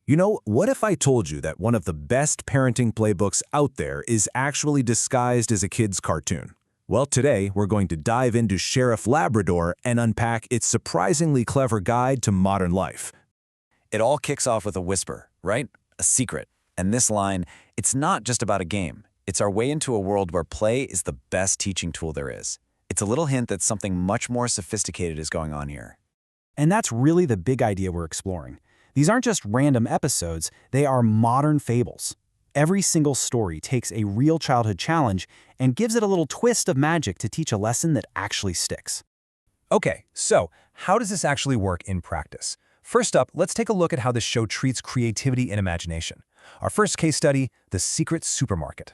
What if I told you that one of the best parenting playbooks out there is actually disguised as a kid's cartoon? Well, today we're going to dive into Sheriff Labrador and unpack its surprisingly clever guide to modern life. It all kicks off with a whisper, right? A secret. And this line, it's not just about a game. It's our way into a world where play is the best teaching tool there is. It's a little hint that something much more sophisticated is going on here. And that's really the big idea we're exploring. These aren't just random episodes, they are modern fables. Every single story takes a real childhood challenge and gives it a little twist of magic to teach a lesson that actually sticks. Okay, so how does this actually work in practice? First up, let's take a look at how the show treats creativity and imagination. Our first case study, The Secret Supermarket.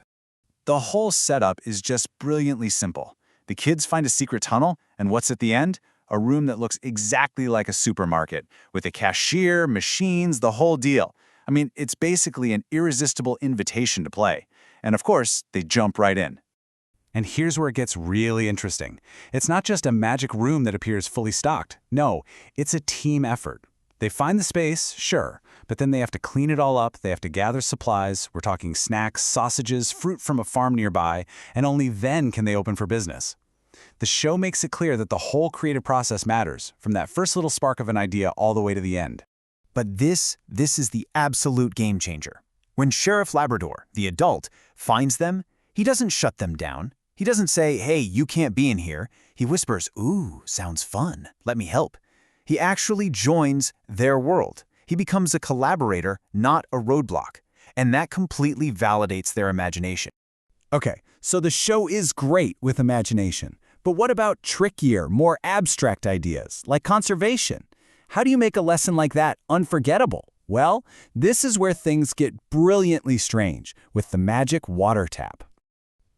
The whole setup is just brilliantly simple. The kids find a secret tunnel, and what's at the end? A room that looks exactly like a supermarket, with a cashier, machines, the whole deal. I mean, it's basically an irresistible invitation to play. And of course, they jump right in. And here's where it gets really interesting. It's not just a magic room that appears fully stocked. No, it's a team effort. They find the space, sure, but then they have to clean it all up, they have to gather supplies, we're talking snacks, sausages, fruit from a farm nearby, and only then can they open for business. The show makes it clear that the whole creative process matters, from that first little spark of an idea all the way to the end. But this is the absolute game changer. When Sheriff Labrador, the adult, finds them, he doesn't shut them down. He doesn't say, hey, you can't be in here. He whispers, ooh, sounds fun. Let me help. He actually joins their world. He becomes a collaborator, not a roadblock. And that completely validates their imagination. Okay, so the show is great with imagination. But what about trickier, more abstract ideas, like conservation? How do you make a lesson like that unforgettable? Well, this is where things get brilliantly strange with the magic water tap.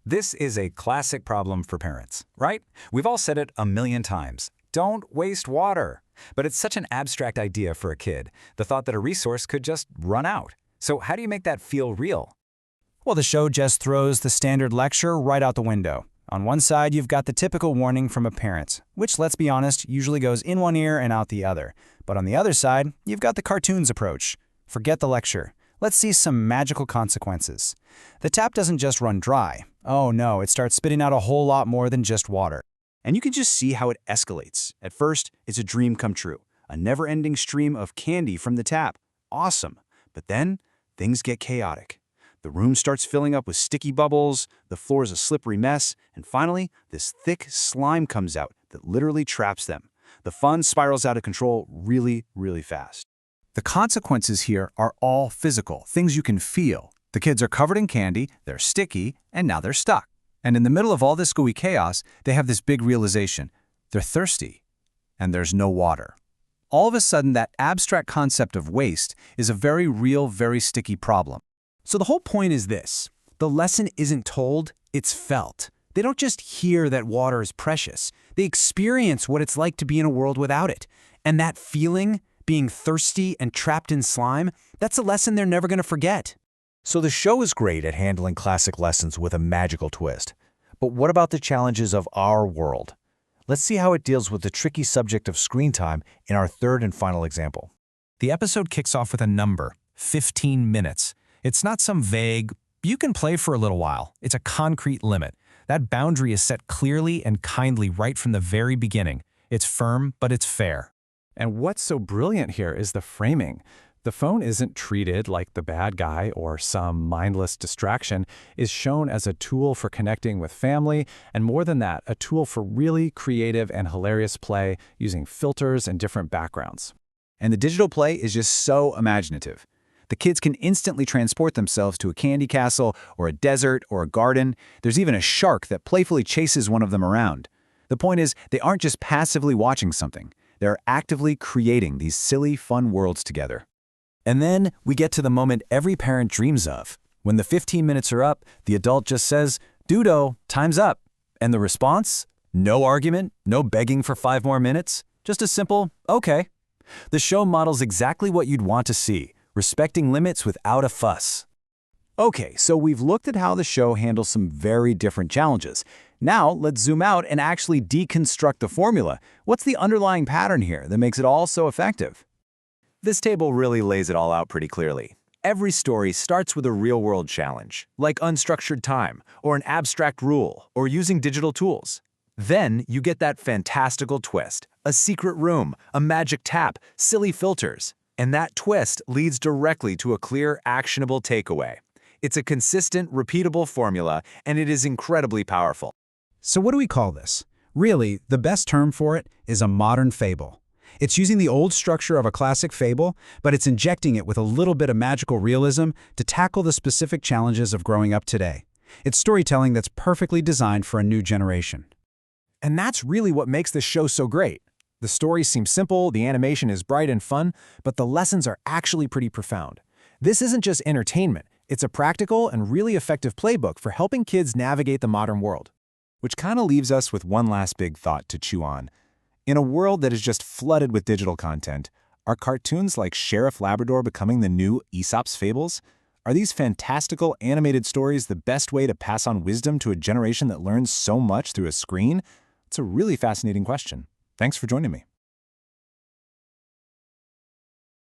This is a classic problem for parents, right? We've all said it a million times. Don't waste water. But it's such an abstract idea for a kid, the thought that a resource could just run out. So how do you make that feel real? Well, the show just throws the standard lecture right out the window. On one side, you've got the typical warning from a parent, which, let's be honest, usually goes in one ear and out the other. But on the other side, you've got the cartoons approach. Forget the lecture. Let's see some magical consequences. The tap doesn't just run dry. Oh no, it starts spitting out a whole lot more than just water. And you can just see how it escalates. At first, it's a dream come true. A never-ending stream of candy from the tap. Awesome. But then, things get chaotic. The room starts filling up with sticky bubbles, the floor is a slippery mess, and finally, this thick slime comes out that literally traps them. The fun spirals out of control really, really fast. The consequences here are all physical, things you can feel. The kids are covered in candy, they're sticky, and now they're stuck. And in the middle of all this gooey chaos, they have this big realization. They're thirsty, and there's no water. All of a sudden, that abstract concept of waste is a very real, very sticky problem. So the whole point is this. The lesson isn't told, it's felt. They don't just hear that water is precious. They experience what it's like to be in a world without it. And that feeling, being thirsty and trapped in slime, that's a lesson they're never going to forget. So the show is great at handling classic lessons with a magical twist. But what about the challenges of our world? Let's see how it deals with the tricky subject of screen time in our third and final example. The episode kicks off with a number, 15 minutes. It's not some vague, you can play for a little while. It's a concrete limit. That boundary is set clearly and kindly right from the very beginning. It's firm, but it's fair. And what's so brilliant here is the framing. The phone isn't treated like the bad guy or some mindless distraction. It's shown as a tool for connecting with family, and more than that, a tool for really creative and hilarious play using filters and different backgrounds. And the digital play is just so imaginative. The kids can instantly transport themselves to a candy castle or a desert or a garden. There's even a shark that playfully chases one of them around. The point is, they aren't just passively watching something. They're actively creating these silly, fun worlds together. And then we get to the moment every parent dreams of. When the 15 minutes are up, the adult just says, "Dudo, time's up." And the response? No argument, no begging for 5 more minutes, just a simple, okay. The show models exactly what you'd want to see, respecting limits without a fuss. Okay, so we've looked at how the show handles some very different challenges. Now, let's zoom out and actually deconstruct the formula. What's the underlying pattern here that makes it all so effective? This table really lays it all out pretty clearly. Every story starts with a real-world challenge, like unstructured time, or an abstract rule, or using digital tools. Then you get that fantastical twist, a secret room, a magic tap, silly filters. And that twist leads directly to a clear, actionable takeaway. It's a consistent, repeatable formula, and it is incredibly powerful. So what do we call this? Really, the best term for it is a modern fable. It's using the old structure of a classic fable, but it's injecting it with a little bit of magical realism to tackle the specific challenges of growing up today. It's storytelling that's perfectly designed for a new generation. And that's really what makes this show so great. The stories seem simple, the animation is bright and fun, but the lessons are actually pretty profound. This isn't just entertainment, it's a practical and really effective playbook for helping kids navigate the modern world. Which kind of leaves us with one last big thought to chew on. In a world that is just flooded with digital content, are cartoons like Sheriff Labrador becoming the new Aesop's Fables? Are these fantastical animated stories the best way to pass on wisdom to a generation that learns so much through a screen? It's a really fascinating question. Thanks for joining me.